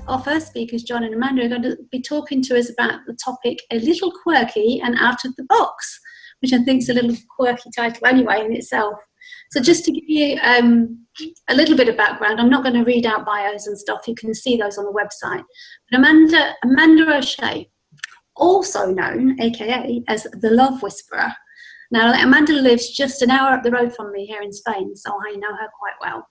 our first speakers, John and Amanda, are going to be talking to us about the topic, A Little Quirky and Out of the Box, which I think is a little quirky title anyway in itself. So just to give you a little bit of background, I'm not going to read out bios and stuff. You can see those on the website. But Amanda O'Shea, also known, aka, as the Love Whisperer. Now, Amanda lives just an hour up the road from me here in Spain, so I know her quite well.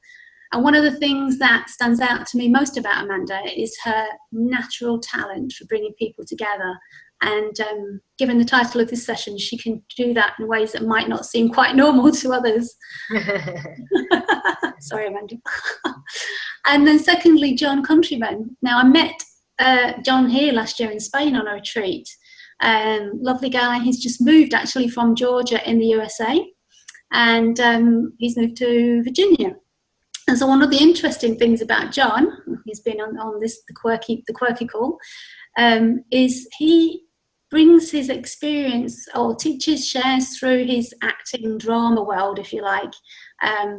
And one of the things that stands out to me most about Amanda is her natural talent for bringing people together. And given the title of this session, she can do that in ways that might not seem quite normal to others. Sorry, Amanda. And then secondly, John Countryman. Now, I met John here last year in Spain on a retreat. Lovely guy. He's just moved actually from Georgia in the USA, and he's moved to Virginia. And so one of the interesting things about John, he's been on this the quirky call, is he brings his experience or shares through his acting drama world, if you like.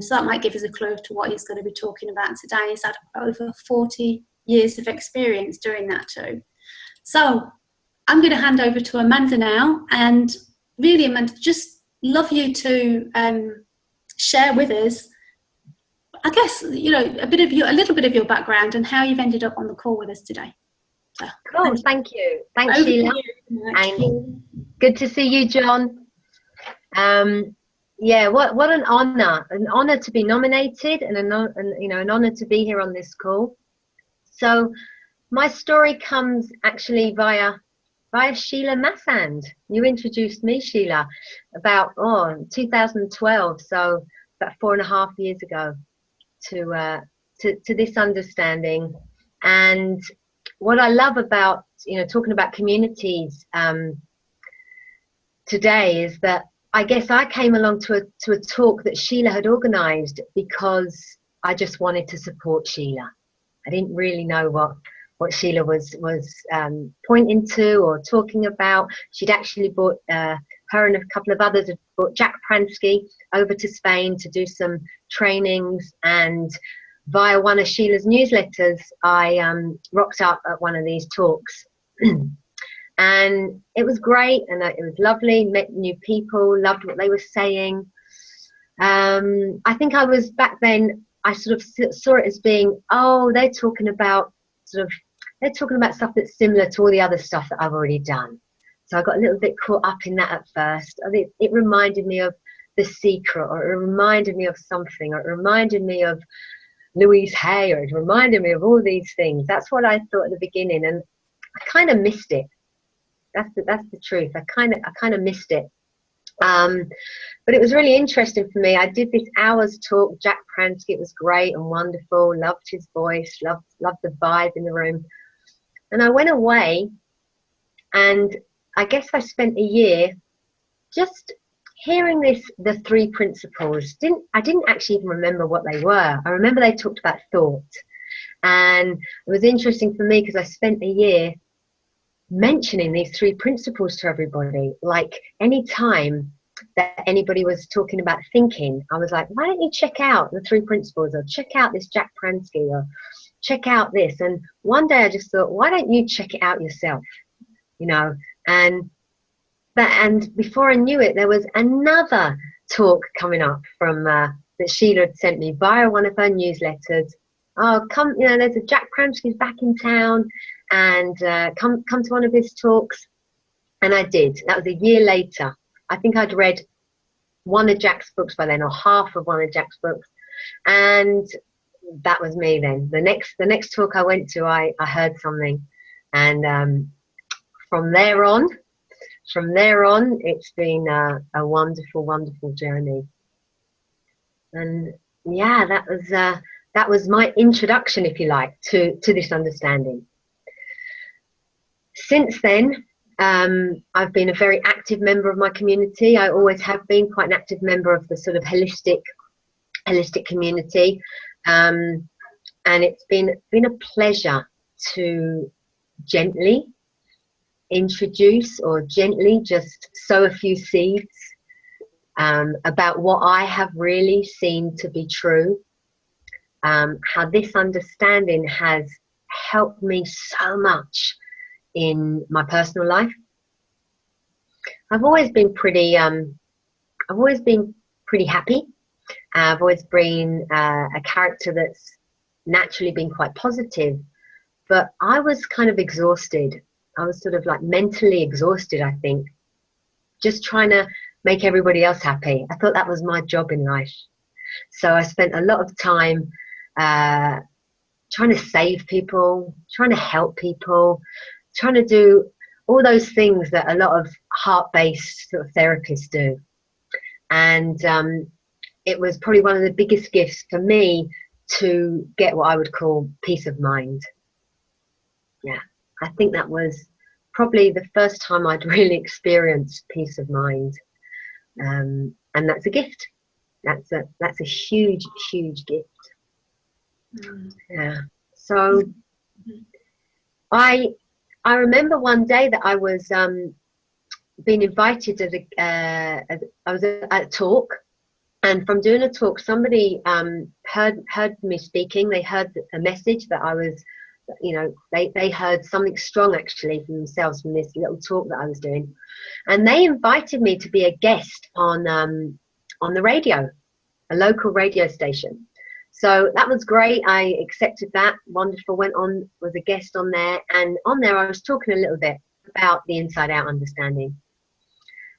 So that might give us a clue to what he's going to be talking about today. He's had over 40 years of experience doing that too. So I'm going to hand over to Amanda now, and really, Amanda, just love you to share with us, I guess, a little bit of your background and how you've ended up on the call with us today. So, cool, thank you. Thanks, Sheila. And good to see you, John. Yeah, what an honor to be nominated, and an honor to be here on this call. So my story comes actually via Sheila Massand. You introduced me, Sheila, about 2012, so about 4.5 years ago, to this understanding. And what I love about talking about communities today is that I guess I came along to a talk that Sheila had organised because I just wanted to support Sheila. I didn't really know what Sheila was pointing to or talking about. She'd actually brought her and a couple of others had brought Jack Pransky over to Spain to do some trainings, and via one of Sheila's newsletters, I rocked up at one of these talks. And it was great, and it was lovely, met new people, loved what they were saying. I think I was, back then, I sort of saw it as being, they're talking about stuff that's similar to all the other stuff that I've already done. So I got a little bit caught up in that at first. I think it reminded me of The Secret, or it reminded me of something, or it reminded me of Louise Hay, or it reminded me of all these things. That's what I thought at the beginning, and I kind of missed it. That's the truth. I kind of missed it. But it was really interesting for me. I did this hour's talk, Jack Pransky. It was great and wonderful. Loved his voice. Loved the vibe in the room. And I went away, and I guess I spent a year just hearing the 3 principles. I didn't actually even remember what they were. I remember they talked about thought, and it was interesting for me because I spent a year mentioning these 3 principles to everybody. Like, any time that anybody was talking about thinking, I was like, why don't you check out the 3 principles, or check out this Jack Pransky, or check out this. And one day I just thought, why don't you check it out yourself? And before I knew it, there was another talk coming up from that Sheila had sent me via one of her newsletters. Come, there's a Jack Pransky's back in town, and come to one of his talks. And I did. That was a year later. I think I'd read one of Jack's books by then, or half of one of Jack's books, and that was me then. The next talk I went to, I heard something, and from there on, it's been a wonderful, wonderful journey. And yeah, that was my introduction, if you like, to this understanding. Since then, I've been a very active member of my community. I always have been quite an active member of the sort of holistic community, and it's been a pleasure to gently introduce, or gently just sow a few seeds about what I have really seen to be true, how this understanding has helped me so much in my personal life. I've always been pretty happy. I've always been a character that's naturally been quite positive, but I was kind of exhausted. I was sort of like mentally exhausted, I think, just trying to make everybody else happy. I thought that was my job in life. So I spent a lot of time trying to save people, trying to help people, trying to do all those things that a lot of heart-based sort of therapists do. And it was probably one of the biggest gifts for me to get what I would call peace of mind. Yeah, I think that was probably the first time I'd really experienced peace of mind. And that's a gift. That's a huge, huge gift. Yeah. So I remember one day that I was being invited to I was at a talk, and from doing a talk, somebody heard me speaking. They heard a message that I was, they heard something strong actually from themselves from this little talk that I was doing, and they invited me to be a guest on the radio, a local radio station. So that was great. I accepted that. Wonderful. Went on, was a guest on there, and on there I was talking a little bit about the inside out understanding.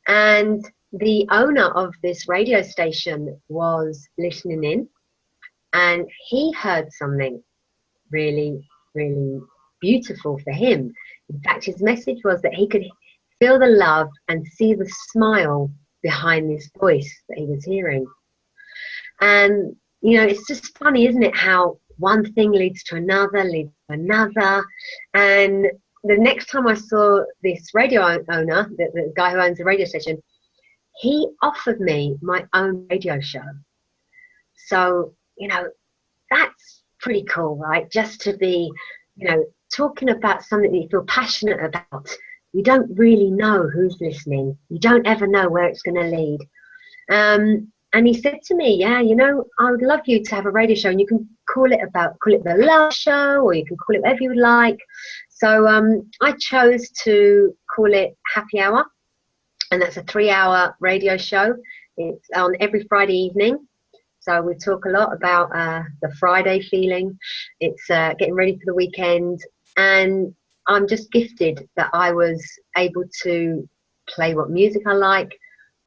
And the owner of this radio station was listening in, and he heard something really, really beautiful for him. In fact, his message was that he could feel the love and see the smile behind this voice that he was hearing. And it's just funny, isn't it, how one thing leads to another, and the next time I saw this radio owner, the guy who owns the radio station, he offered me my own radio show. So, that's pretty cool, right? Just to be, talking about something that you feel passionate about. You don't really know who's listening. You don't ever know where it's going to lead. And he said to me, yeah, I would love you to have a radio show, and you can call it the Love Show, or you can call it whatever you would like. So I chose to call it Happy Hour, and that's a 3-hour radio show. It's on every Friday evening. So we talk a lot about the Friday feeling. It's getting ready for the weekend, and I'm just gifted that I was able to play what music I like,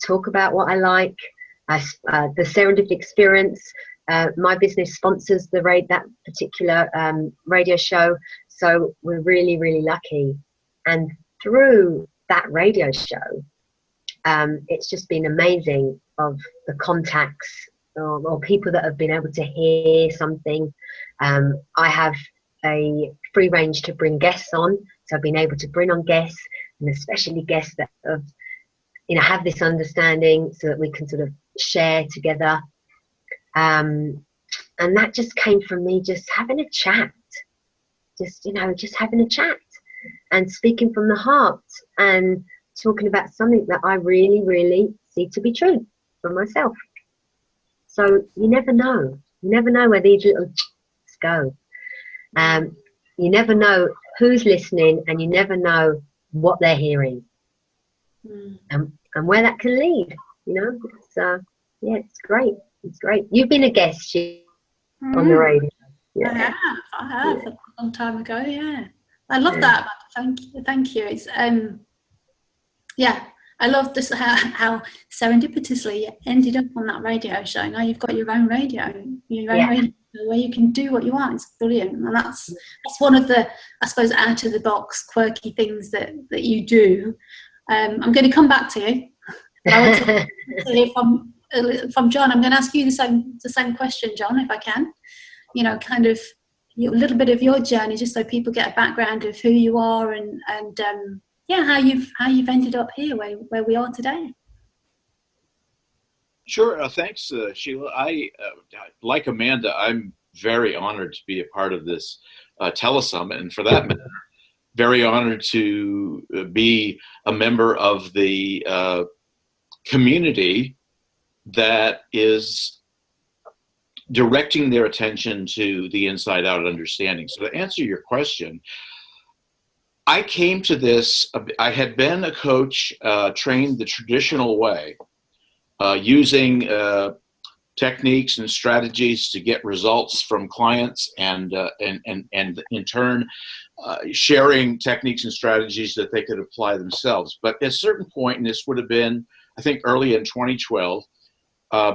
talk about what I like. The Serendipity Experience, my business sponsors that particular radio show, so we're really, really lucky. And through that radio show, it's just been amazing of the contacts or people that have been able to hear something. I have a free range to bring guests on, so I've been able to bring on guests, and especially guests that have this understanding, so that we can sort of share together. And that just came from me just having a chat, just having a chat and speaking from the heart and talking about something that I really, really see to be true for myself. So you never know where these little chats go. You never know who's listening, and you never know what they're hearing. And where that can lead, it's great. It's great. You've been a guest on the radio. Yeah. I have a long time ago. Yeah, I love that. Thank you. It's I love this how serendipitously you ended up on that radio show. Now you've got your own radio, radio where you can do what you want. It's brilliant, and that's one of the, I suppose, out of the box quirky things that you do. I'm going to come back to you. But I want to hear from John. I'm going to ask you the same question, John, if I can. Kind of a little bit of your journey, just so people get a background of who you are and how you've ended up here where we are today. Sure. Thanks, Sheila. I like Amanda, I'm very honored to be a part of this telesummit, and for that matter, very honored to be a member of the community that is directing their attention to the inside out understanding. So to answer your question, I came to this, I had been a coach, trained the traditional way, using techniques and strategies to get results from clients, and in turn, sharing techniques and strategies that they could apply themselves. But at a certain point, and this would have been, I think, early in 2012,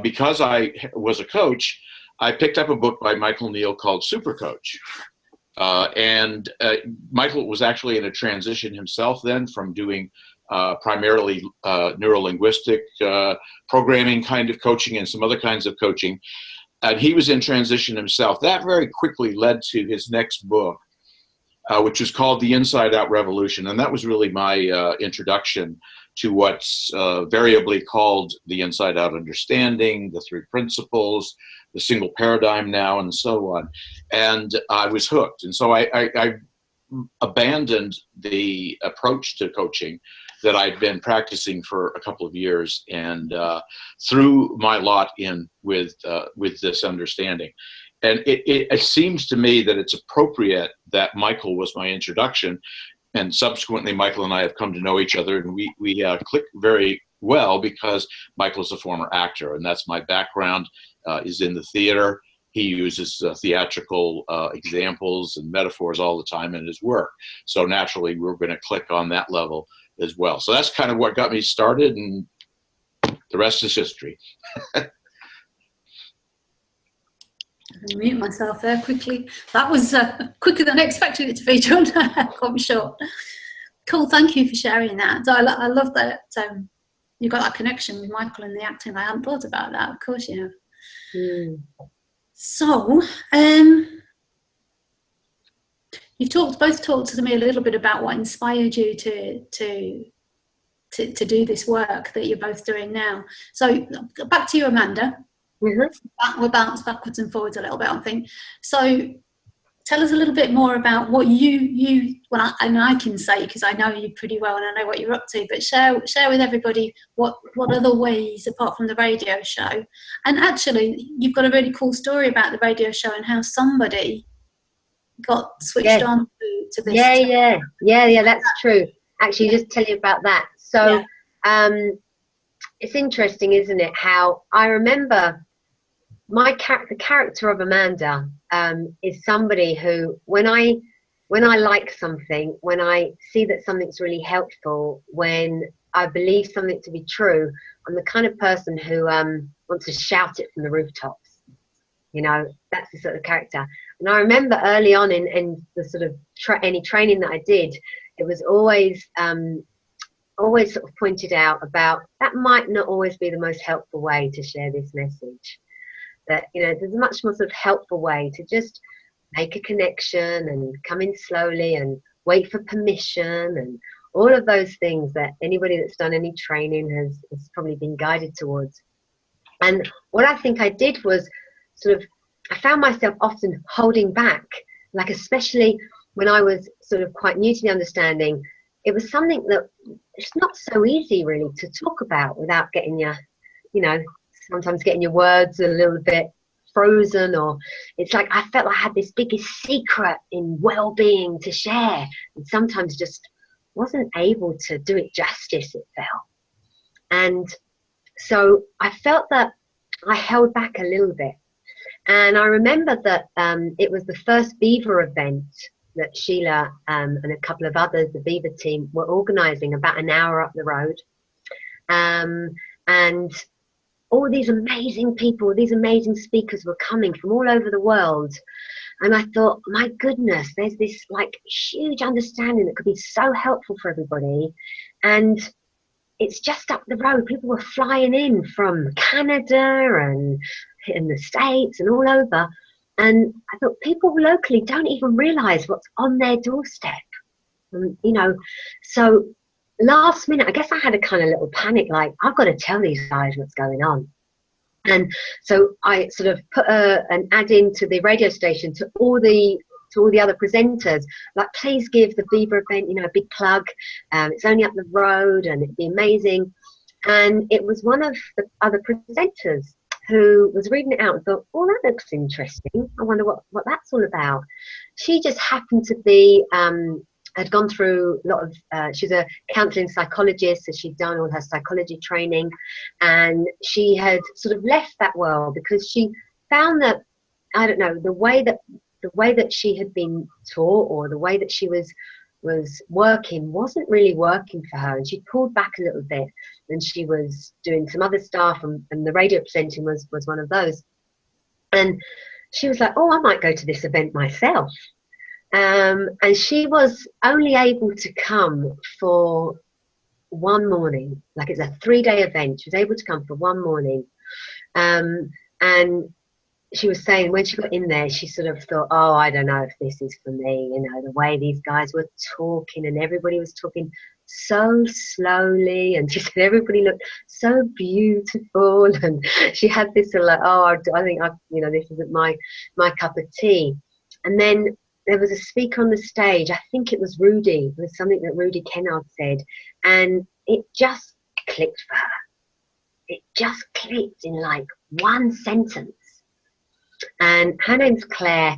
because I was a coach, I picked up a book by Michael Neal called Super Coach. Michael was actually in a transition himself then from doing primarily neuro-linguistic programming kind of coaching and some other kinds of coaching. And he was in transition himself. That very quickly led to his next book, which was called The Inside Out Revolution. And that was really my introduction to what's variably called the inside out understanding, the three principles, the single paradigm now, and so on. And I was hooked. And so I abandoned the approach to coaching that I'd been practicing for a couple of years, and threw my lot in with this understanding. And it seems to me that it's appropriate that Michael was my introduction, and subsequently Michael and I have come to know each other, and we click very well because Michael's a former actor, and that's my background, is in the theater. He uses theatrical examples and metaphors all the time in his work. So naturally, we're going to click on that level as well. So that's kind of what got me started, and the rest is history. I mute myself there quickly. That was quicker than I expected it to be, John. I'm sure. Cool, thank you for sharing that. So I love that you've got that connection with Michael and the acting. I hadn't thought about that. Of course you have. Mm. So, you've both talked to me a little bit about what inspired you to do this work that you're both doing now. So back to you, Amanda. Mm-hmm. We'll bounce backwards and forwards a little bit, I think. So tell us a little bit more about what I can say, because I know you pretty well and I know what you're up to, but share with everybody what other ways, apart from the radio show. And actually, you've got a really cool story about the radio show and how somebody got switched on to this. Yeah, that's true. Actually, just tell you about that. So it's interesting, isn't it, how I remember the character of Amanda is somebody who, when I like something, when I see that something's really helpful, when I believe something to be true, I'm the kind of person who wants to shout it from the rooftops. You know, that's the sort of character. And I remember early on in the sort of any training that I did, it was always sort of pointed out about that might not always be the most helpful way to share this message. That, you know, there's a much more sort of helpful way to just make a connection and come in slowly and wait for permission and all of those things that anybody that's done any training has probably been guided towards. And what I think I did was sort of, I found myself often holding back, like especially when I was sort of quite new to the understanding. It was something that it's not so easy really to talk about without getting sometimes getting your words a little bit frozen, or it's like I felt I had this biggest secret in well-being to share, and sometimes just wasn't able to do it justice, it felt. And so I felt that I held back a little bit. And I remember that it was the first Beaver event that Sheila and a couple of others, the Beaver team, were organising about an hour up the road. And all these amazing people, these amazing speakers were coming from all over the world. And I thought, my goodness, there's this like huge understanding that could be so helpful for everybody. And it's just up the road. People were flying in from Canada and in the States and all over. And I thought, people locally don't even realise what's on their doorstep. So last minute, I guess I had a kind of little panic, like, I've got to tell these guys what's going on. And so I sort of put an ad into the radio station to all the other presenters, like, please give the Beaver event, a big plug. It's only up the road and it'd be amazing. And it was one of the other presenters who was reading it out and thought, oh, that looks interesting. I wonder what that's all about. She just happened to be, had gone through a lot of, she's a counselling psychologist, so she'd done all her psychology training, and she had sort of left that world because she found that, I don't know, the way that she had been taught, or the way that she was working, wasn't really working for her, and she pulled back a little bit, and she was doing some other stuff, and the radio presenting was one of those, and she was like, oh, I might go to this event myself, and she was only able to come for one morning. Like, it's a 3-day event. She was able to come for one morning, and she was saying when she got in there, she sort of thought, oh, I don't know if this is for me, you know, the way these guys were talking, and everybody was talking so slowly, and she said everybody looked so beautiful, and she had this sort of like, oh, I think you know, this isn't my cup of tea. And then there was a speaker on the stage, I think it was Rudy, it was something that Rudy Kennard said, and it just clicked for her. It just clicked in like one sentence. And her name's Claire,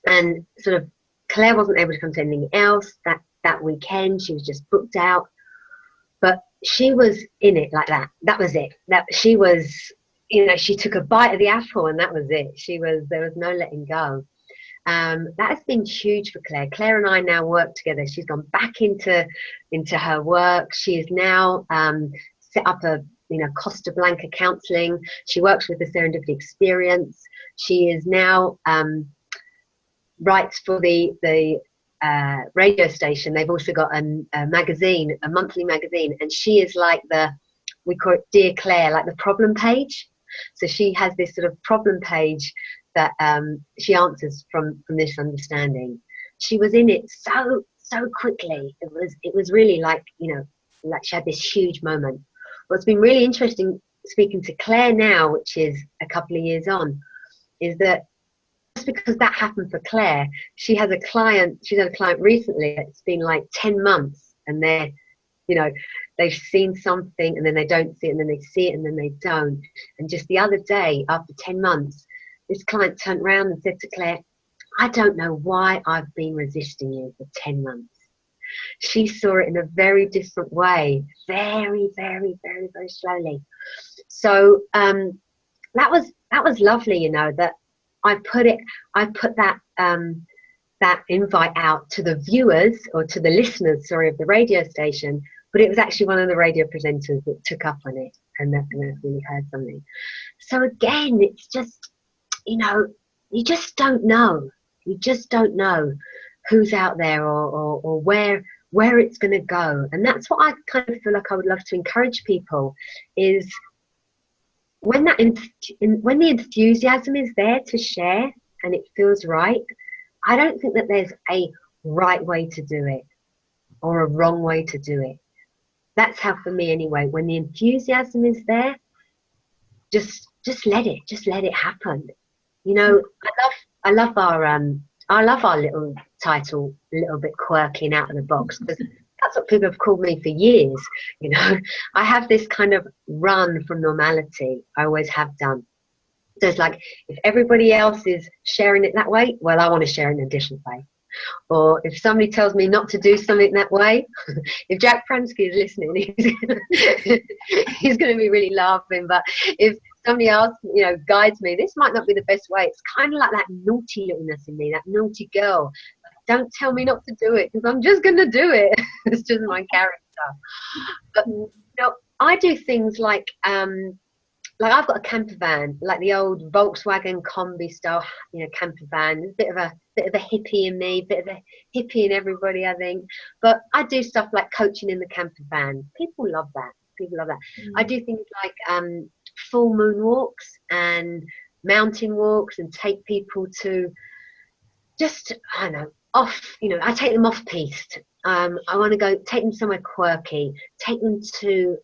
and sort of Claire wasn't able to come to anything else that weekend. She was just booked out, but she was in it like that. That was it. That she was, you know, she took a bite of the apple, and that was it. There was no letting go. That has been huge for Claire. Claire and I now work together. She's gone back into her work. She is now set up a, you know, Costa Blanca counselling. She works with the Serendipity Experience. She is now writes for the radio station. They've also got a magazine, a monthly magazine, and she is like we call it Dear Claire, like the problem page. So she has this sort of problem page that she answers from this understanding. She was in it so quickly. It was really like, you know, like she had this huge moment. What's been really interesting speaking to Claire now, which is a couple of years on, is that just because that happened for Claire, she's had a client recently that's been like 10 months, and they're, you know, they've seen something and then they don't see it, and then they see it and then they don't. And just the other day, after 10 months, this client turned around and said to Claire, I don't know why I've been resisting you for 10 months. She saw it in a very different way, very, very, very, very slowly. So that was lovely, you know, that I put that invite out to the viewers, or to the listeners, sorry, of the radio station, but it was actually one of the radio presenters that took up on it, and that really heard something. So again, it's just, you know, you just don't know. You just don't know who's out there, or where it's going to go. And that's what I kind of feel like I would love to encourage people, is when the enthusiasm is there to share and it feels right, I don't think that there's a right way to do it or a wrong way to do it. That's how, for me anyway, when the enthusiasm is there, just let it happen. You know, I love our little title, a little bit quirky and out of the box, because that's what people have called me for years. You know, I have this kind of run from normality. I always have done. So it's like, if everybody else is sharing it that way, well, I want to share it in a different way. Or if somebody tells me not to do something that way, if Jack Pransky is listening, he's going to be really laughing. But if somebody else, you know, guides me, this might not be the best way. It's kind of like that naughty littleness in me, that naughty girl. Don't tell me not to do it, because I'm just going to do it. It's just my character. But you know, I do things like I've got a camper van, like the old Volkswagen Combi style, you know, camper van. There's a bit of a hippie in me, bit of a hippie in everybody, I think. But I do stuff like coaching in the camper van. People love that. I do things like full moon walks and mountain walks, and take people to just, I don't know, off, you know, I take them off piste. I want to go take them somewhere quirky, take them to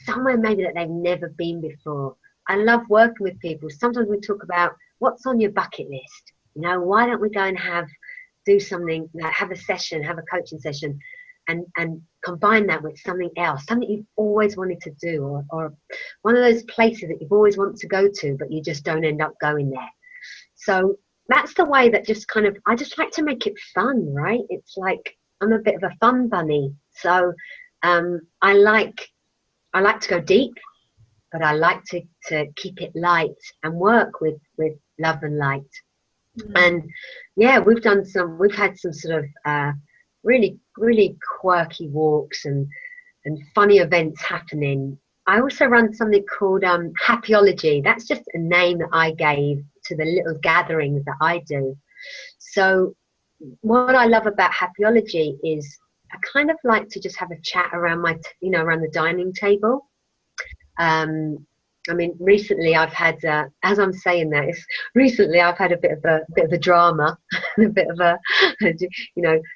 somewhere maybe that they've never been before. I love working with people. Sometimes we talk about what's on your bucket list. You know, why don't we go and do something, like have a session, have a coaching session, and combine that with something else, something you've always wanted to do, or one of those places that you've always wanted to go to, but you just don't end up going there. So that's the way that just kind of, I just like to make it fun, right? It's like, I'm a bit of a fun bunny. So I like to go deep, but I like to keep it light and work with love and light. And yeah, we've had some sort of really quirky walks and funny events happening. I also run something called Happyology. That's just a name that I gave to the little gatherings that I do. So what I love about Happyology is I kind of like to just have a chat around around the dining table. I mean, recently I've had, as I'm saying that, recently I've had a bit of a drama, a bit of a,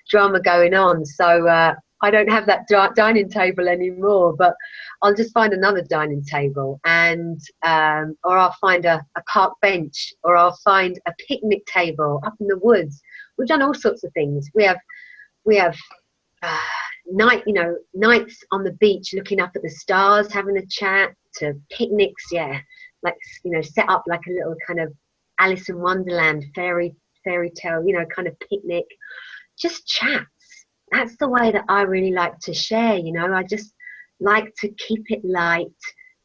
drama going on. So I don't have that dining table anymore, but I'll just find another dining table, and or I'll find a park bench, or I'll find a picnic table up in the woods. We've done all sorts of things. We have nights on the beach looking up at the stars, having a chat, to picnics, like set up like a little kind of Alice in Wonderland fairy tale, kind of picnic, just chats. That's the way that I really like to share. I just like to keep it light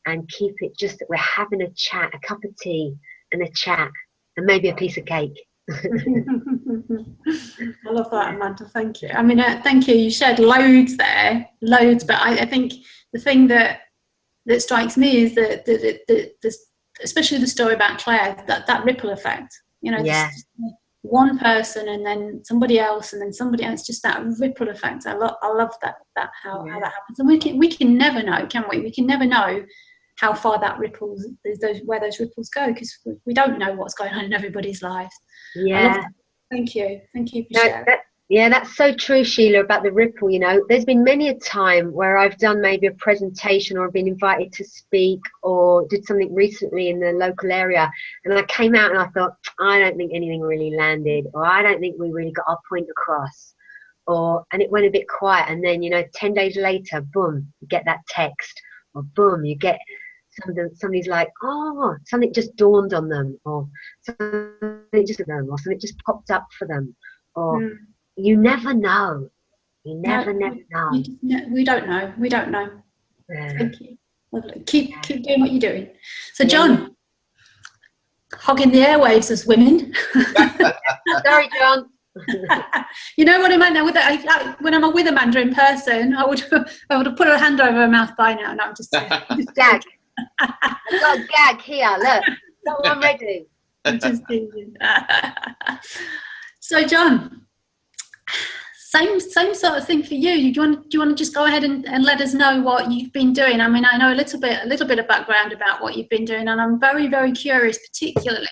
and keep it just that we're having a chat, a cup of tea and a chat, and maybe a piece of cake. I love that, Amanda. Thank you. I mean, thank you. You shared loads there, but I think the thing that strikes me is that especially the story about Claire, that ripple effect. Just one person and then somebody else and then somebody else. Just that ripple effect. I love that how that happens. And we can never know, can we? We can never know how far that ripples, where those ripples go, because we don't know what's going on in everybody's lives. Yeah. Thank you for sharing. That's so true, Sheila, about the ripple. There's been many a time where I've done maybe a presentation or been invited to speak or did something recently in the local area, and I came out and I thought, I don't think anything really landed, or I don't think we really got our point across, and it went a bit quiet, and then 10 days later, boom, you get that text, or boom, you get somebody's like, oh, something just dawned on them, or something just popped up for them, or you never know. You never know. We don't know. Yeah. Thank you. Lovely. Keep doing what you're doing. So, John, hogging the airwaves as women. Sorry, John. You know what I meant now? When I'm with Amanda in person, I would have put her hand over her mouth by now. No, I'm just gag. I've got a gag here. Look, I'm ready. I'm just thinking. So, John. Same sort of thing for you. Do you want to just go ahead and let us know what you've been doing? I mean, I know a little bit of background about what you've been doing, and I'm very, very curious, particularly.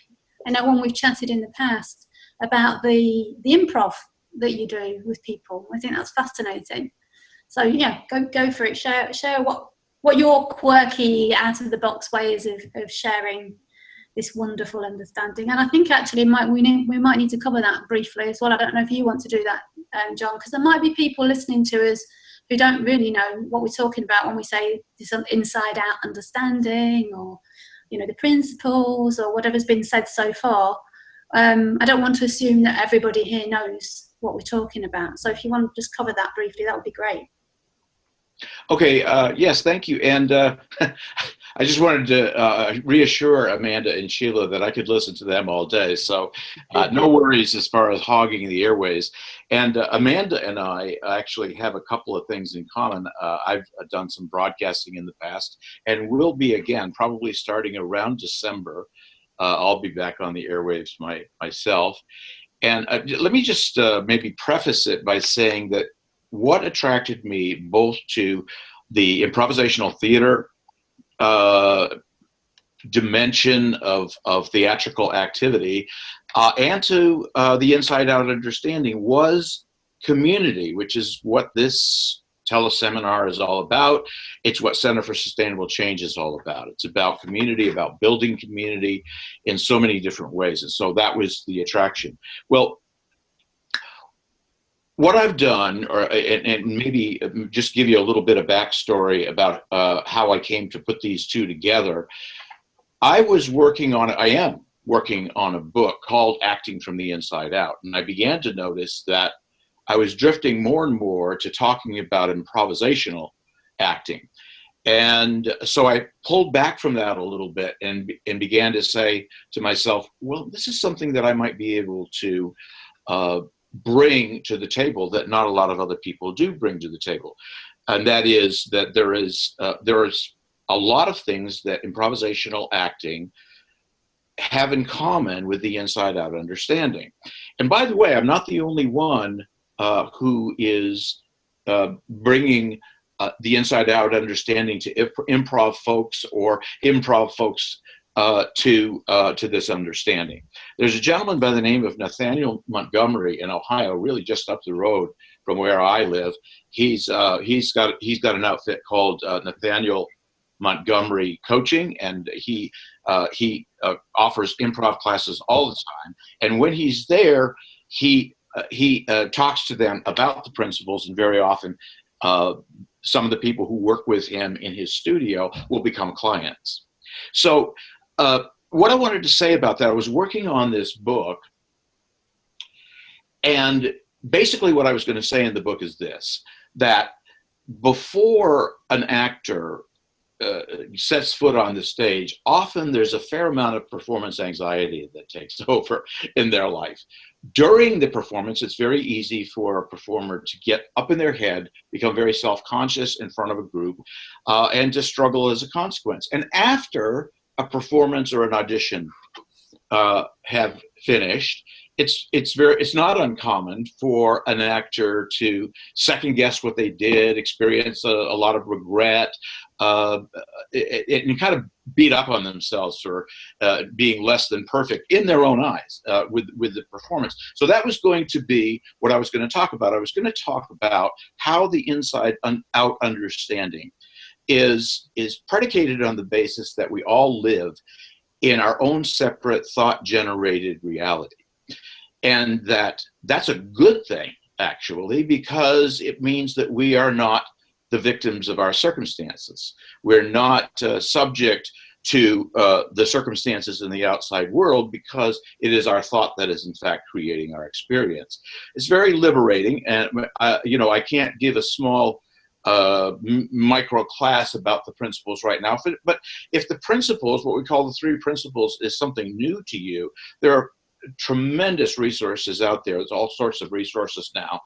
I know when we've chatted in the past about the improv that you do with people. I think that's fascinating. So yeah, go for it. Share what your quirky, out of the box ways of sharing this wonderful understanding. And I think actually we might need to cover that briefly as well. I don't know if you want to do that, John, because there might be people listening to us who don't really know what we're talking about when we say this inside out understanding, or the principles, or whatever's been said so far. I don't want to assume that everybody here knows what we're talking about. So if you want to just cover that briefly, that would be great. Okay, yes, thank you. And I just wanted to reassure Amanda and Sheila that I could listen to them all day. So no worries as far as hogging the airways. And Amanda and I actually have a couple of things in common. I've done some broadcasting in the past, and will be again, probably starting around December. I'll be back on the airwaves myself. And let me just maybe preface it by saying that what attracted me both to the improvisational theater dimension of theatrical activity and to the inside out understanding was community, which is what this teleseminar is all about. It's what Center for Sustainable Change is all about. It's about community, about building community in so many different ways. And so that was the attraction. Well, what I've done, and maybe just give you a little bit of backstory about how I came to put these two together. I am working on a book called Acting from the Inside Out. And I began to notice that I was drifting more and more to talking about improvisational acting. And so I pulled back from that a little bit and began to say to myself, well, this is something that I might be able to bring to the table that not a lot of other people do bring to the table. And that is that there is a lot of things that improvisational acting have in common with the inside out understanding. And by the way, I'm not the only one who is bringing the inside out understanding to improv folks or improv folks to this understanding. There's a gentleman by the name of Nathaniel Montgomery in Ohio, really just up the road from where I live. He's got an outfit called Nathaniel Montgomery Coaching, and he offers improv classes all the time. And when he's there, he talks to them about the principles, and very often some of the people who work with him in his studio will become clients. So what I wanted to say about that, I was working on this book, and basically what I was going to say in the book is this, that before an actor sets foot on the stage, often there's a fair amount of performance anxiety that takes over in their life. During the performance, it's very easy for a performer to get up in their head, become very self-conscious in front of a group, and to struggle as a consequence. And after a performance or an audition have finished, it's not uncommon for an actor to second guess what they did, experience a lot of regret, and kind of beat up on themselves for being less than perfect in their own eyes with the performance. So that was going to be what I was going to talk about. I was going to talk about how the inside out understanding is predicated on the basis that we all live in our own separate thought-generated reality. And that's a good thing, actually, because it means that we are not the victims of our circumstances. We're not subject to the circumstances in the outside world, because it is our thought that is in fact creating our experience. It's very liberating, and I can't give a small micro class about the principles right now, but if the principles, what we call the three principles, is something new to you, there are tremendous resources out there. There's all sorts of resources now.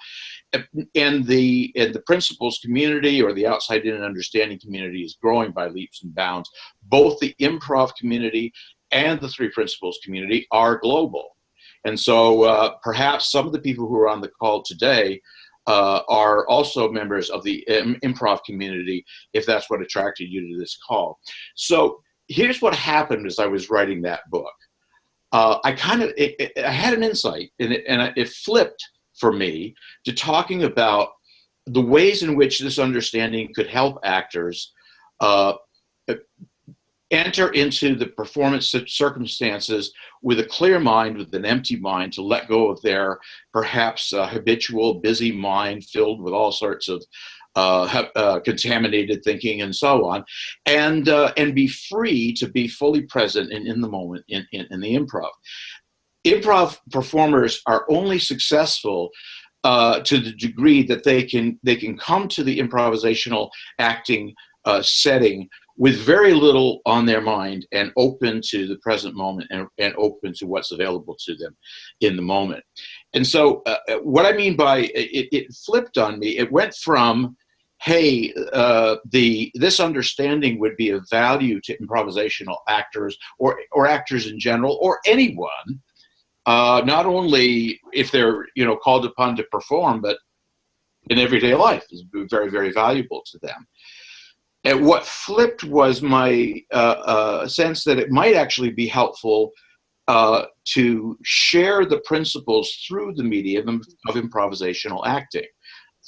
And the principles community, or the outside in understanding community, is growing by leaps and bounds. Both the improv community and the three principles community are global. And so perhaps some of the people who are on the call today are also members of the improv community, if that's what attracted you to this call. So here's what happened as I was writing that book. I had an insight, and it flipped for me to talking about the ways in which this understanding could help actors enter into the performance circumstances with a clear mind, with an empty mind, to let go of their perhaps habitual busy mind filled with all sorts of contaminated thinking and so on, and be free to be fully present and in the moment in the improv. Improv performers are only successful to the degree that they can come to the improvisational acting setting with very little on their mind, and open to the present moment, and open to what's available to them in the moment. And so what I mean by it flipped on me, it went from, hey, this understanding would be of value to improvisational actors, or actors in general, or anyone, not only if they're called upon to perform, but in everyday life, is very, very valuable to them. And what flipped was my sense that it might actually be helpful to share the principles through the medium of improvisational acting,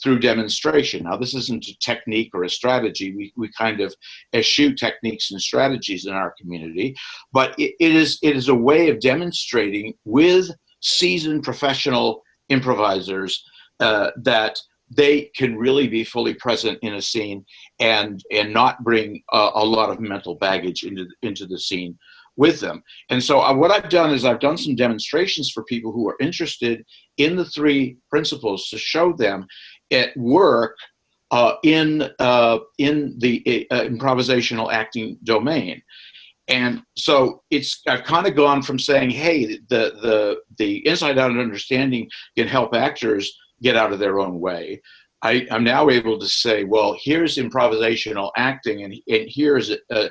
through demonstration. Now, this isn't a technique or a strategy. We kind of eschew techniques and strategies in our community, but it is a way of demonstrating with seasoned professional improvisers that they can really be fully present in a scene and not bring a lot of mental baggage into the scene with them. And so what I've done is I've done some demonstrations for people who are interested in the 3 principles to show them at work in the improvisational acting domain. And so I've kind of gone from saying, hey, the inside out understanding can help actors get out of their own way. I'm now able to say, well, here's improvisational acting, and here's a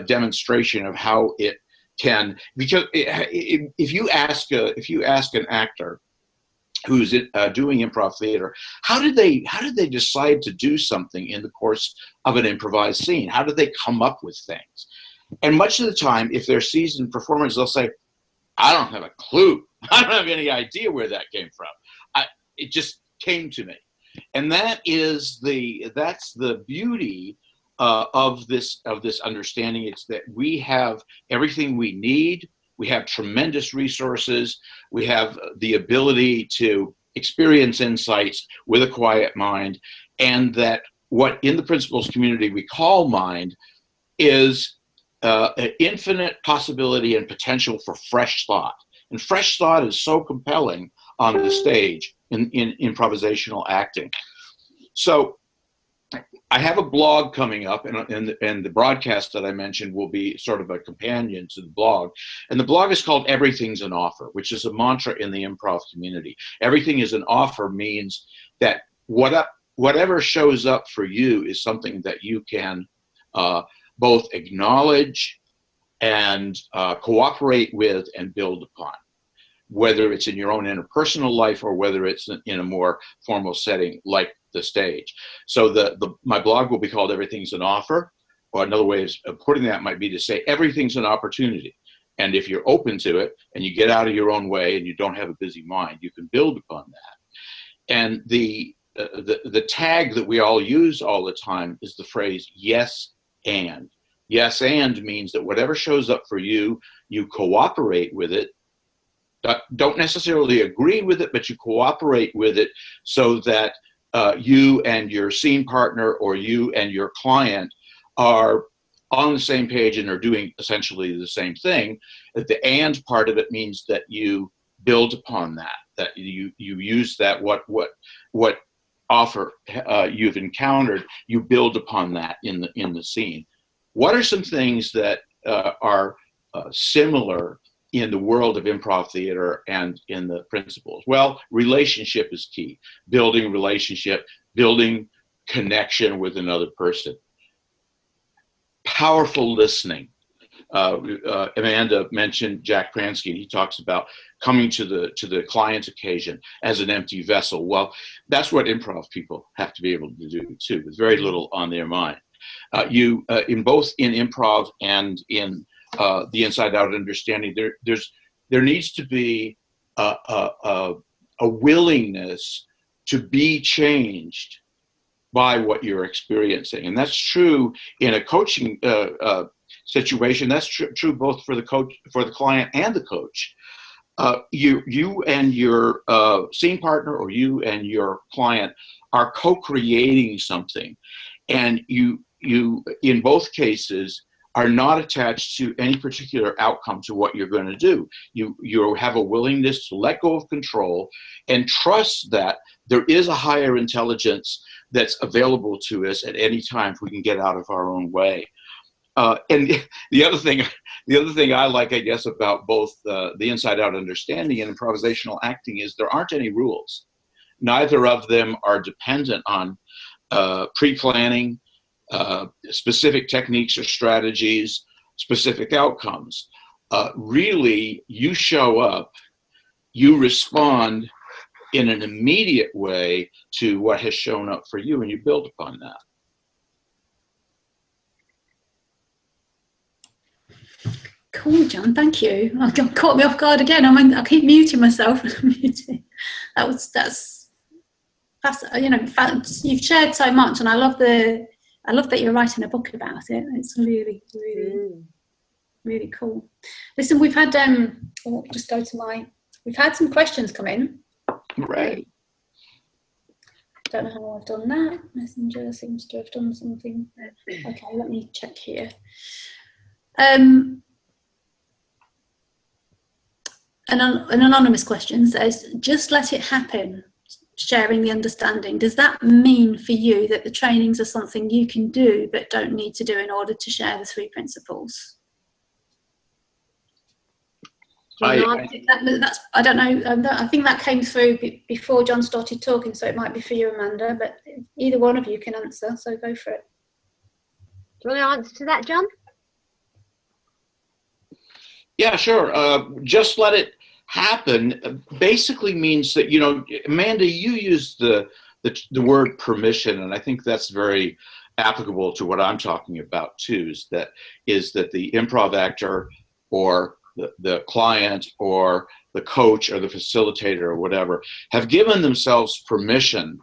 demonstration of how it can. Because if you ask an actor who's doing improv theater, how did they decide to do something in the course of an improvised scene? How did they come up with things? And much of the time, if they're seasoned performers, they'll say, I don't have a clue. I don't have any idea where that came from. It just came to me. And that's the beauty of this understanding. It's that we have everything we need. We have tremendous resources. We have the ability to experience insights with a quiet mind, and that what in the principles community we call mind is an infinite possibility and potential for fresh thought. And fresh thought is so compelling on the stage in improvisational acting. So I have a blog coming up, and the broadcast that I mentioned will be sort of a companion to the blog. And the blog is called Everything's an Offer, which is a mantra in the improv community. Everything is an offer means that whatever shows up for you is something that you can both acknowledge and cooperate with and build upon, whether it's in your own interpersonal life or whether it's in a more formal setting like the stage. So my blog will be called Everything's an Offer, or another way of putting that might be to say everything's an opportunity. And if you're open to it and you get out of your own way and you don't have a busy mind, you can build upon that. And the tag that we all use all the time is the phrase yes and. Yes and means that whatever shows up for you, you cooperate with it. Don't necessarily agree with it, but you cooperate with it so that you and your scene partner or you and your client are on the same page and are doing essentially the same thing. The and part of it means that you build upon that you use that what offer you've encountered, you build upon that in the scene. What are some things that are similar in the world of improv theater and in the principles? Well, relationship is key. Building relationship, building connection with another person. Powerful listening. Amanda mentioned Jack Pransky, and he talks about coming to the client's occasion as an empty vessel. Well, that's what improv people have to be able to do too, with very little on their mind. In both in improv and in the inside out understanding, there needs to be a willingness to be changed by what you're experiencing, and that's true in a coaching situation. That's true both for the coach, for the client, and the coach. You and your scene partner, or you and your client, are co-creating something, and you in both cases are not attached to any particular outcome to what you're going to do. You have a willingness to let go of control and trust that there is a higher intelligence that's available to us at any time if we can get out of our own way. And the other thing I like, I guess, about both the inside out understanding and improvisational acting is there aren't any rules. Neither of them are dependent on pre-planning, specific techniques or strategies, specific outcomes. Really, you show up, you respond in an immediate way to what has shown up for you, and you build upon that. Cool, John. Thank you. Oh, God, caught me off guard again. I keep muting myself. That's you know, you've shared so much, and I love that you're writing a book about it. It's really, really, really cool. Listen, we've had we've had some questions come in. Right. Don't know how I've done that. Messenger seems to have done something. Okay, let me check here. An anonymous question says, just let it happen, sharing the understanding. Does that mean for you that the trainings are something you can do but don't need to do in order to share the 3 principles? I don't know. I think that came through before John started talking, so it might be for you, Amanda, but either one of you can answer, so go for it. Do you want to answer to that, John? Yeah, sure. Just let it happen basically means that, you know, Amanda, you used the word permission, and I think that's very applicable to what I'm talking about too, is that the improv actor or the client or the coach or the facilitator or whatever have given themselves permission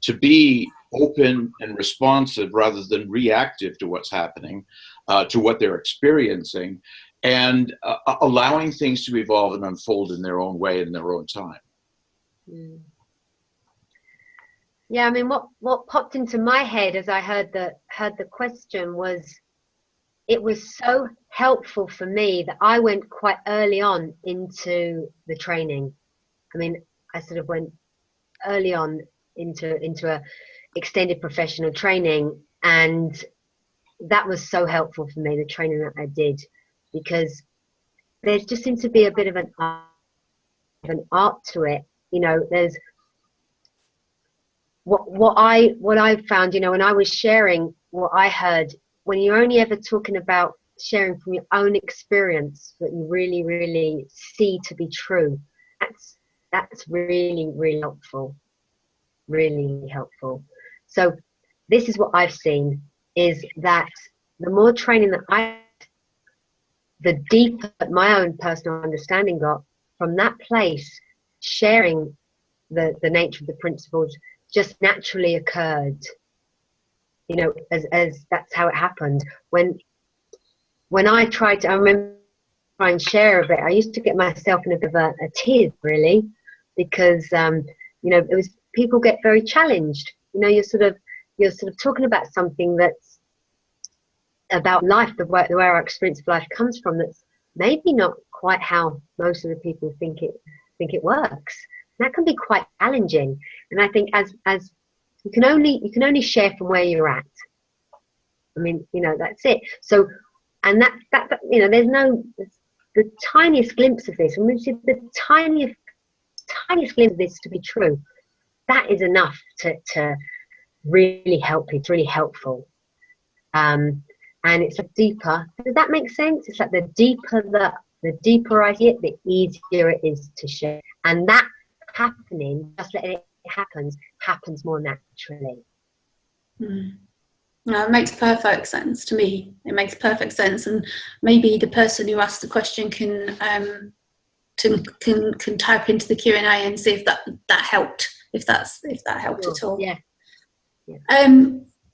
to be open and responsive rather than reactive to what's happening, to what they're experiencing, and allowing things to evolve and unfold in their own way in their own time. Yeah, I mean, what popped into my head as I heard the question was, it was so helpful for me that I went quite early on into the training. I mean, I sort of went early on into a extended professional training, and that was so helpful for me, the training that I did, because there just seems to be a bit of an art to it. You know, there's what I found, you know, when I was sharing what I heard, when you're only ever talking about sharing from your own experience that you really, really see to be true, that's really, really helpful. Really helpful. So this is what I've seen, is that the more training that the deeper my own personal understanding got from that place, sharing the nature of the principles just naturally occurred. You know, as that's how it happened. When I tried to, I remember trying and share a bit, I used to get myself in a bit of a tear, really, because you know, it was, people get very challenged. You know, you're sort of talking about something that's about life, the way our experience of life comes from, that's maybe not quite how most of the people think it works. And that can be quite challenging. And I think as you can only share from where you're at. I mean, you know, that's it. So, and that you know, there's the tiniest glimpse of this, and we see the tiniest glimpse of this to be true. That is enough to really help. It's really helpful. And it's a deeper. Does that make sense? It's like the deeper I see it, the easier it is to share. And that happening, just letting it happens more naturally. No, it makes perfect sense to me. It makes perfect sense, and maybe the person who asked the question can type into the Q&A and see if that helped, if that helped at all. Yeah.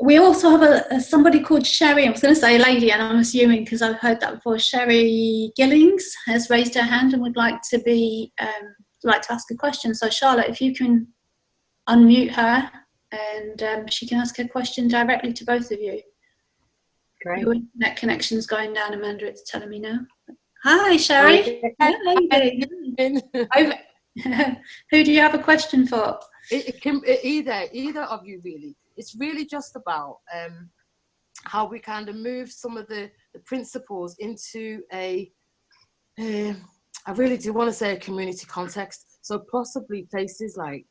We also have somebody called Sherry. I was going to say a lady, and I'm assuming because I've heard that before. Sherry Gillings has raised her hand and would like to ask a question. So Charlotte, if you can unmute her, and she can ask her question directly to both of you. Great. Your internet connection's going down, Amanda. It's telling me now. Hi, Sherry. Hi. Who do you have a question for? It can either of you, really. It's really just about how we kind of move some of the principles into I really do want to say a community context. So possibly places like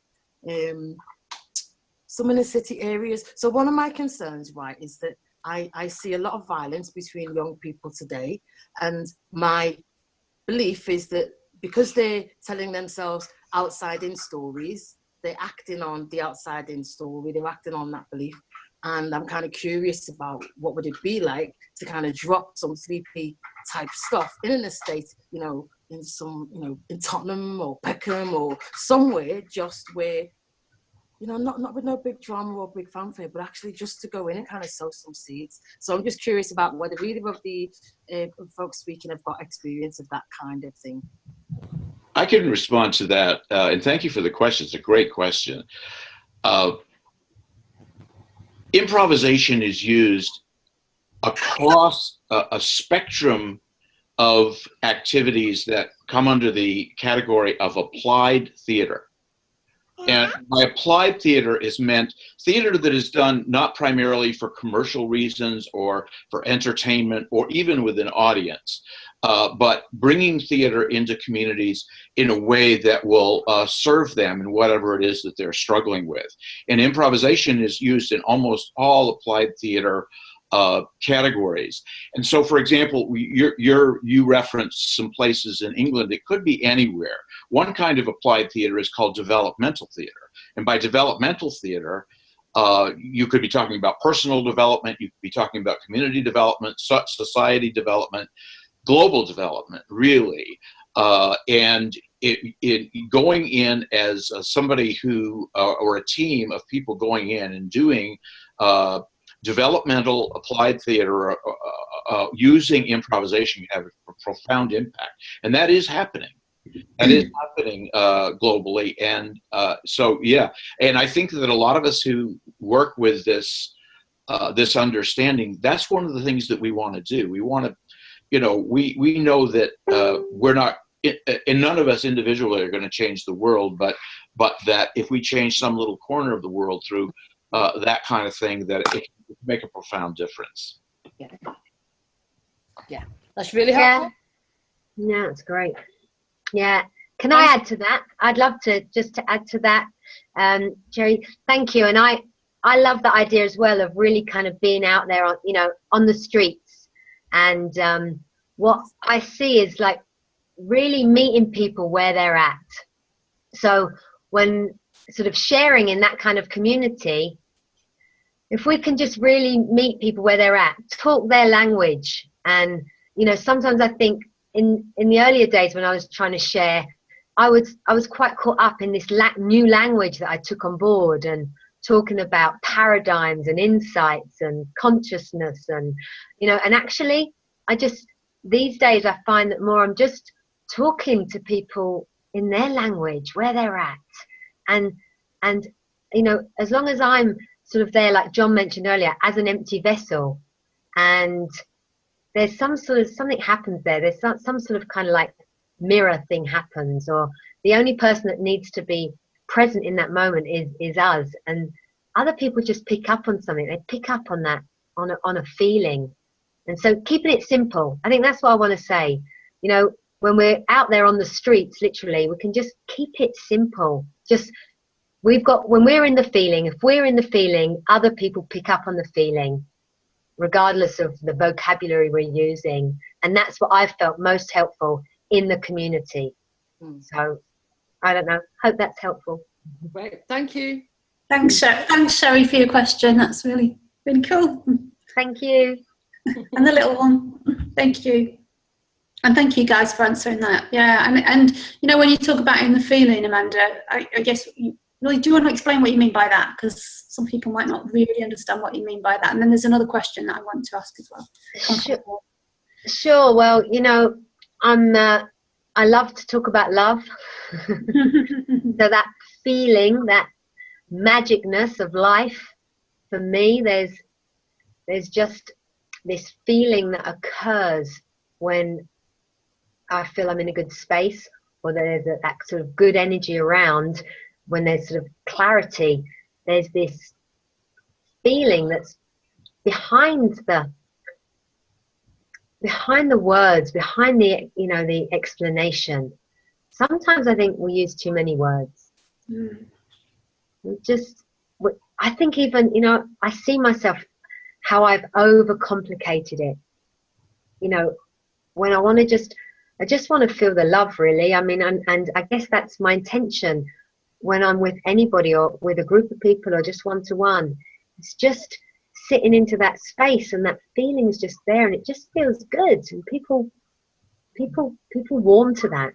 some inner city areas. So one of my concerns, right, is that I see a lot of violence between young people today, and my belief is that because they're telling themselves outside-in stories, they're acting on the outside-in story, they're acting on that belief. And I'm kind of curious about what would it be like to kind of drop some 3P type stuff in an estate, you know, in some, you know, in Tottenham or Peckham or somewhere, just where, you know, not with no big drama or big fanfare, but actually just to go in and kind of sow some seeds. So I'm just curious about whether either of the folks speaking have got experience of that kind of thing. I can respond to that, and thank you for the question. It's a great question. improvisation is used across a spectrum of activities that come under the category of applied theater. And by applied theater is meant theater that is done not primarily for commercial reasons or for entertainment or even with an audience, but bringing theater into communities in a way that will serve them in whatever it is that they're struggling with. And improvisation is used in almost all applied theater categories. And so, for example, you referenced some places in England. It could be anywhere. One kind of applied theater is called developmental theater. And by developmental theater, you could be talking about personal development, you could be talking about community development, society development, global development, really. And it going in as somebody who, or a team of people going in and doing developmental applied theater using improvisation can have a profound impact. And that is happening. That is happening globally. And so, yeah. And I think that a lot of us who work with this, this understanding, that's one of the things that we want to do. We want to, you know, we know that we're not, and none of us individually are going to change the world, but that if we change some little corner of the world through that kind of thing, that it can make a profound difference. Yeah, yeah, that's really helpful. Yeah, it's great. Yeah, can I add to that? I'd love to just to add to that, Jerry. Thank you, and I love the idea as well of really kind of being out there on, you know, on the streets, and what I see is like really meeting people where they're at. So when sort of sharing in that kind of community, if we can just really meet people where they're at, talk their language. And, you know, sometimes I think in the earlier days when I was trying to share, I was quite caught up in this new language that I took on board, and talking about paradigms and insights and consciousness, and, you know, and actually these days I find that more I'm just talking to people in their language, where they're at. And, you know, as long as I'm sort of there, like John mentioned earlier, as an empty vessel, and there's some sort of something happens there. There's some sort of kind of like mirror thing happens, or the only person that needs to be present in that moment is us, and other people just pick up on something. They pick up on that, on a feeling. And so keeping it simple, I think that's what I want to say. You know, when we're out there on the streets, literally, we can just keep it simple. Just when we're in the feeling, if we're in the feeling, other people pick up on the feeling, regardless of the vocabulary we're using. And that's what I've felt most helpful in the community. So I don't know, hope that's helpful. Great, thank you. Thanks, Sherry, for your question. That's really, really cool. Thank you. And the little one, thank you. And thank you guys for answering that. Yeah, and you know, when you talk about in the feeling, Amanda, I guess, really, do you want to explain what you mean by that? Because some people might not really understand what you mean by that. And then there's another question that I want to ask as well. Sure. Well, you know, I love to talk about love. So that feeling, that magicness of life, for me, there's just this feeling that occurs when I feel I'm in a good space, or there's that sort of good energy around. When there's sort of clarity, there's this feeling that's behind the words, behind the, you know, the explanation. Sometimes I think we use too many words. I think even, you know, I see myself how I've overcomplicated it. You know, when I just want to feel the love, really. I mean, and I guess that's my intention when I'm with anybody, or with a group of people, or just one-to-one. It's just sitting into that space, and that feeling is just there, and it just feels good. And people warm to that.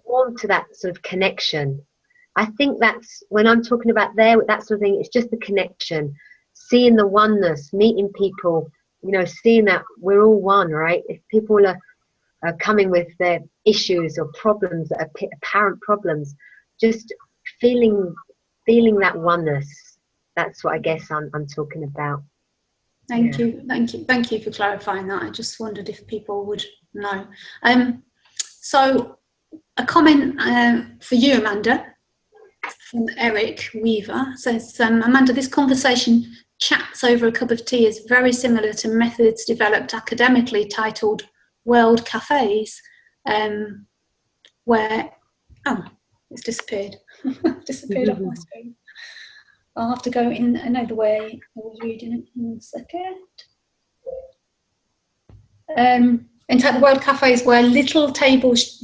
Warm to that sort of connection. I think that's when I'm talking about there, that sort of thing. It's just the connection, seeing the oneness, meeting people, you know, seeing that we're all one, right? If people are coming with their issues or problems that are apparent problems, just feeling that oneness, that's what I guess I'm talking about. Thank you for clarifying that. I just wondered if people would know. So a comment for you, Amanda, from Eric Weaver says, Amanda, this conversation, chats over a cup of tea, is very similar to methods developed academically titled World Cafes, where, oh, it's disappeared. Disappeared off my screen. I'll have to go in another way. I was reading it in a second. Entitled World Cafes, where little tables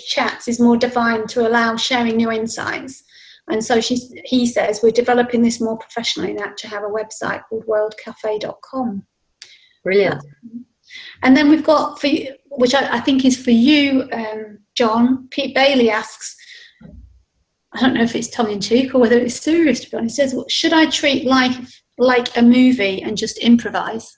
chats is more defined to allow sharing new insights. And so he says, we're developing this more professionally now to have a website called worldcafe.com. Brilliant. And then we've got, for you, which I think is for you, John, Pete Bailey asks, I don't know if it's tongue-in-cheek or whether it's serious, to be honest. He says, well, should I treat life like a movie and just improvise?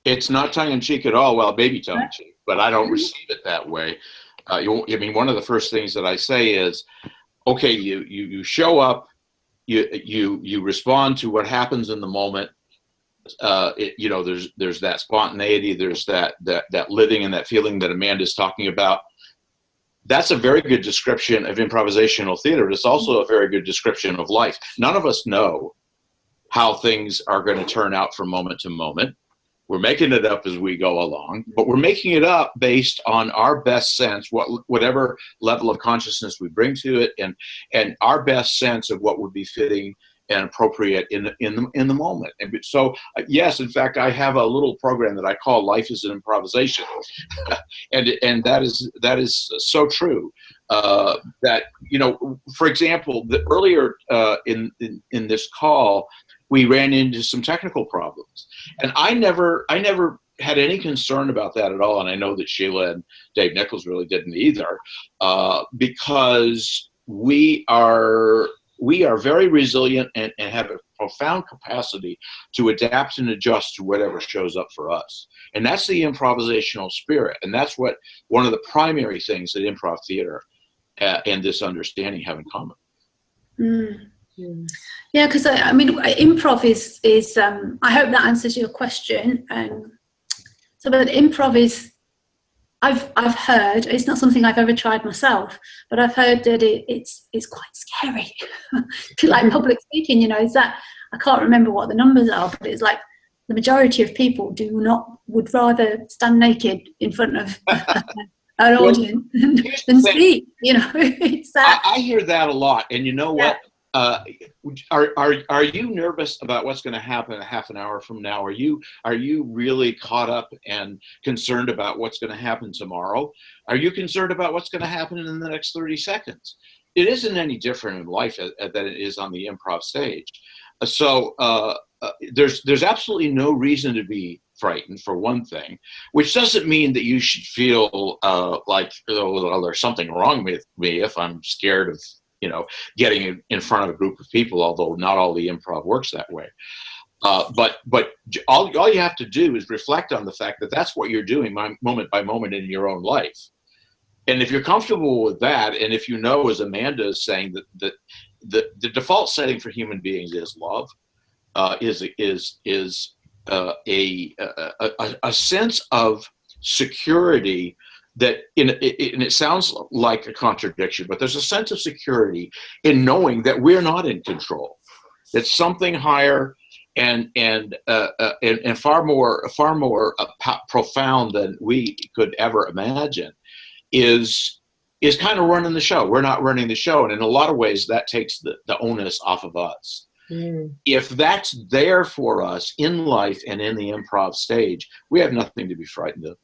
It's not tongue-in-cheek at all. Well, maybe tongue-in-cheek, but I don't receive it that way. I mean, one of the first things that I say is, okay, you show up, you respond to what happens in the moment. There's that spontaneity, there's that living and that feeling that Amanda's talking about. That's a very good description of improvisational theater. It's also a very good description of life. None of us know how things are going to turn out from moment to moment. We're making it up as we go along, but we're making it up based on our best sense, whatever level of consciousness we bring to it, and our best sense of what would be fitting and appropriate in the moment. And so, yes, in fact, I have a little program that I call Life is an Improvisation, and that is so true. That, for example, earlier in this call, we ran into some technical problems, and I never had any concern about that at all. And I know that Sheila and Dave Nichols really didn't either, because we are very resilient and have a profound capacity to adapt and adjust to whatever shows up for us. And that's the improvisational spirit. And that's what one of the primary things that improv theater and this understanding have in common. Yeah, because I mean, improv is I hope that answers your question. So, but improv is, I've heard, it's not something I've ever tried myself, but I've heard that it's quite scary. Like public speaking, is that, I can't remember what the numbers are, but it's like the majority of people would rather stand naked in front of an audience than speak. It's that. I hear that a lot, and you know what? Are you nervous about what's going to happen a half an hour from now? Are you really caught up and concerned about what's going to happen tomorrow? Are you concerned about what's going to happen in the next 30 seconds? It isn't any different in life than it is on the improv stage. So there's absolutely no reason to be frightened, for one thing, which doesn't mean that you should feel like, well, there's something wrong with me if I'm scared of getting in front of a group of people, although not all the improv works that way. But all you have to do is reflect on the fact that that's what you're doing moment by moment in your own life. And if you're comfortable with that, and if as Amanda is saying, that the default setting for human beings is love, is a sense of security that and it sounds like a contradiction, but there's a sense of security in knowing that we're not in control. It's something higher and far more profound than we could ever imagine is kind of running the show. We're not running the show, and in a lot of ways that takes the onus off of us. If that's there for us in life and in the improv stage, we have nothing to be frightened of.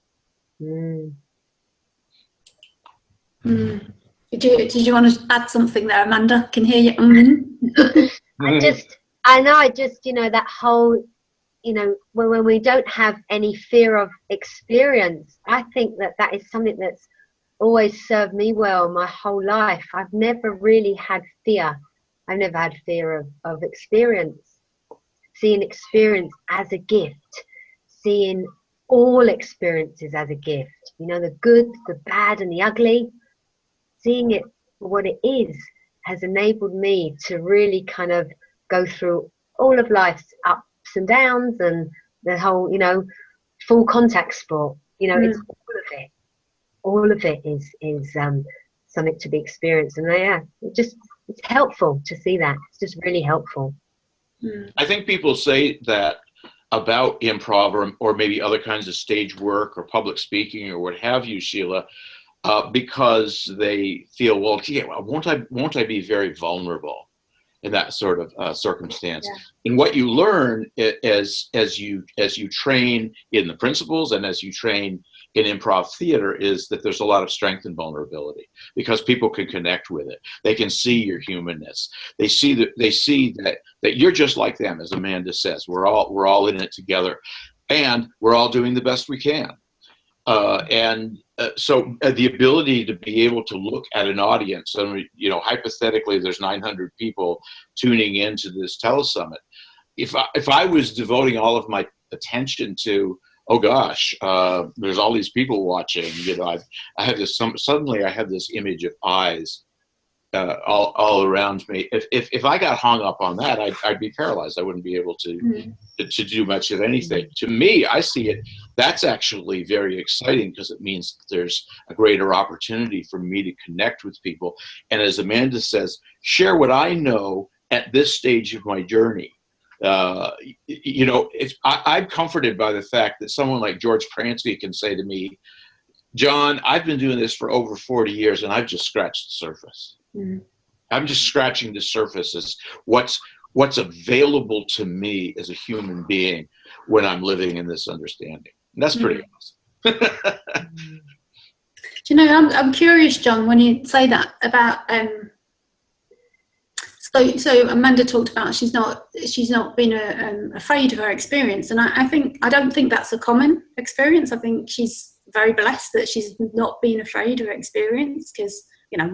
Did you want to add something there, Amanda? Can hear you. I just that whole, when we don't have any fear of experience, I think that is something that's always served me well my whole life. I've never really had fear. I've never had fear of experience. Seeing experience as a gift, seeing all experiences as a gift, the good, the bad, and the ugly. Seeing it for what it is, has enabled me to really kind of go through all of life's ups and downs and the whole, you know, full contact sport. You know, it's all of it. All of it is something to be experienced, and yeah, it's helpful to see that. It's just really helpful. I think people say that about improv or maybe other kinds of stage work or public speaking or what have you, Sheila, because they feel, well, yeah, won't I be very vulnerable in that sort of circumstance? Yeah. And what you learn as you train in the principles and as you train in improv theater is that there's a lot of strength and vulnerability because people can connect with it. They can see your humanness. They see that you're just like them, as Amanda says. We're all in it together, and we're all doing the best we can. So the ability to be able to look at an audience, and you know, hypothetically, there's 900 people tuning into this telesummit. If I was devoting all of my attention to, oh gosh, there's all these people watching, you know, I have this suddenly I have this image of eyes all around me. If I got hung up on that, I'd be paralyzed. I wouldn't be able to do much of anything. To me, I see it. That's actually very exciting because it means there's a greater opportunity for me to connect with people. And as Amanda says, share what I know at this stage of my journey. You know, I'm comforted by the fact that someone like George Pransky can say to me, John, I've been doing this for over 40 years and I've just scratched the surface. I'm just scratching the surface as what's available to me as a human being when I'm living in this understanding. And that's pretty awesome. Do you know, I'm curious, John, when you say that about so Amanda talked about she's not been afraid of her experience, and I don't think that's a common experience. I think she's very blessed that she's not been afraid of her experience, because you know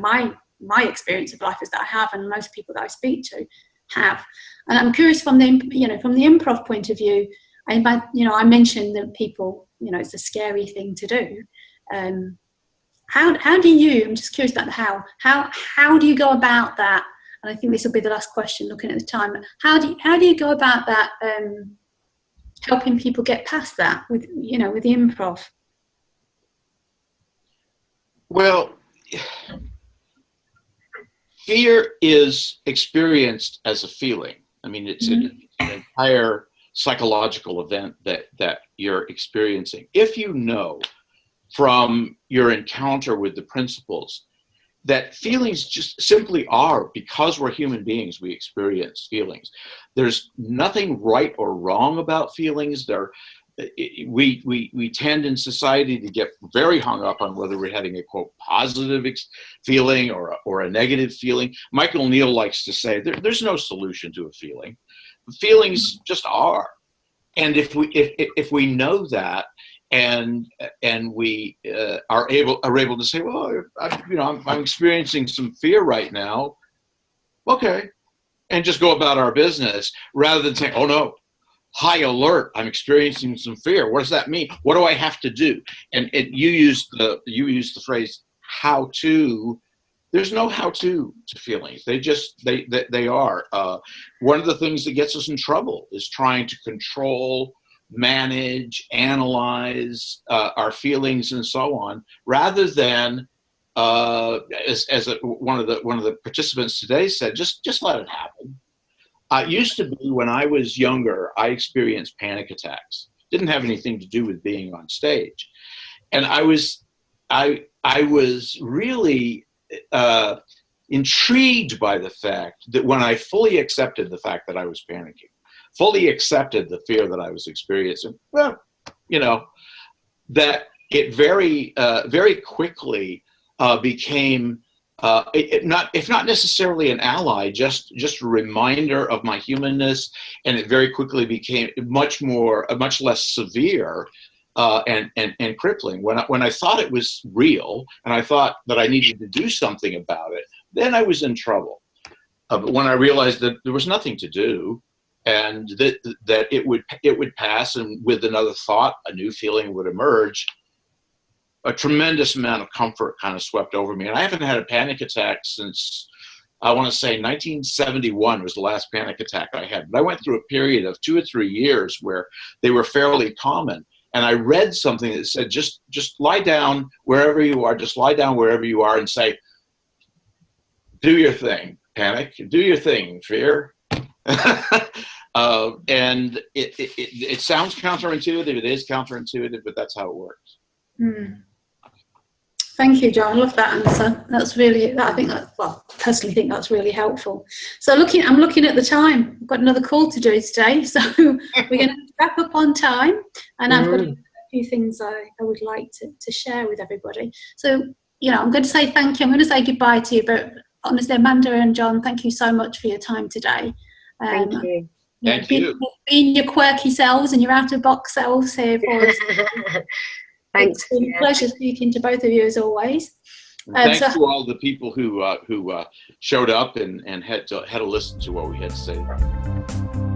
my experience of life is that I have, and most people that I speak to have. And I'm curious from the improv point of view. I mentioned that people, you know, it's a scary thing to do. How do you? I'm just curious about the how do you go about that? And I think this will be the last question, looking at the time. How do you go about that, helping people get past that with the improv? Well, fear is experienced as a feeling. I mean, it's an entire psychological event that you're experiencing. If you know from your encounter with the principles that feelings just simply are, because we're human beings, we experience feelings. There's nothing right or wrong about feelings. We tend in society to get very hung up on whether we're having a quote positive feeling or a negative feeling. Michael Neal likes to say there's no solution to a feeling. Feelings just are, and if we know that, and we are able to say, well, I'm experiencing some fear right now, okay, and just go about our business rather than saying, oh no, high alert, I'm experiencing some fear. What does that mean? What do I have to do? And you used the phrase how to. There's no how to feelings. They are. One of the things that gets us in trouble is trying to control, manage, analyze our feelings and so on, rather than one of the participants today said, just let it happen. It used to be when I was younger, I experienced panic attacks. Didn't have anything to do with being on stage, and I was really intrigued by the fact that when I fully accepted the fact that I was panicking, fully accepted the fear that I was experiencing, well, that it very quickly became if not necessarily an ally, just a reminder of my humanness, and it very quickly became much less severe and crippling. When I thought it was real, and I thought that I needed to do something about it, then I was in trouble. But when I realized that there was nothing to do, and that it would pass, and with another thought, a new feeling would emerge, a tremendous amount of comfort kind of swept over me. And I haven't had a panic attack since I want to say 1971 was the last panic attack I had. But I went through a period of 2 or 3 years where they were fairly common. And I read something that said, just lie down wherever you are, just lie down wherever you are and say, do your thing, panic, do your thing, fear. And it sounds counterintuitive. It is counterintuitive, but that's how it works. Mm. Thank you, John. I love that answer. That's really, I think that, well, I personally think that's really helpful. So I'm looking at the time. I've got another call to do today, so we're going to wrap up on time. And I've got a few things I would like to share with everybody. So, I'm going to say thank you. I'm going to say goodbye to you, but honestly, Amanda and John, thank you so much for your time today. Thank you. Thank you. Being your quirky selves and your out-of-box selves here for us. Thanks. It's been a pleasure speaking to both of you as always. Thanks to all the people who showed up and had to listen to what we had to say.